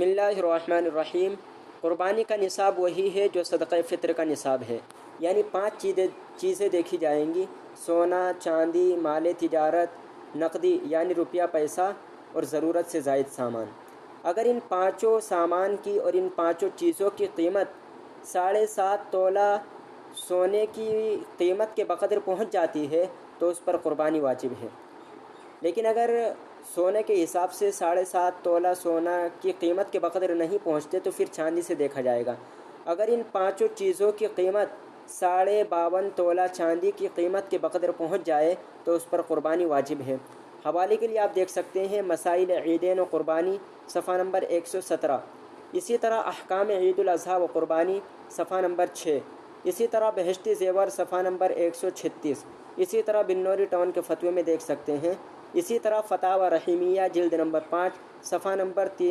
اللہ الرحمن الرحیم۔ قربانی کا نصاب وہی ہے جو صدقہ فطر کا نصاب ہے، یعنی 5 چیزیں دیکھی جائیں گی: سونا، چاندی، مال تجارت، نقدی یعنی روپیہ پیسہ، اور ضرورت سے زائد سامان۔ اگر ان 5 سامان کی اور ان 5 چیزوں کی قیمت 7.5 تولہ سونے کی قیمت کے بقدر پہنچ جاتی ہے تو اس پر قربانی واجب ہے۔ لیکن اگر سونے کے حساب سے 7.5 تولہ سونا کی قیمت کے بقدر نہیں پہنچتے تو پھر چاندی سے دیکھا جائے گا۔ اگر ان 5 چیزوں کی قیمت 52.5 تولہ چاندی کی قیمت کے بقدر پہنچ جائے تو اس پر قربانی واجب ہے۔ حوالے کے لیے آپ دیکھ سکتے ہیں مسائل عیدین و قربانی، صفحہ نمبر 117۔ اسی طرح احکام عید الاضحیٰ و قربانی، صفحہ نمبر 6۔ اسی طرح بہشتی زیور، صفحہ نمبر 136۔ اسی طرح بنوری ٹاؤن کے فتوے میں دیکھ سکتے ہیں۔ اسی طرح فتاوی رحیمیہ جلد نمبر 5، صفحہ نمبر 3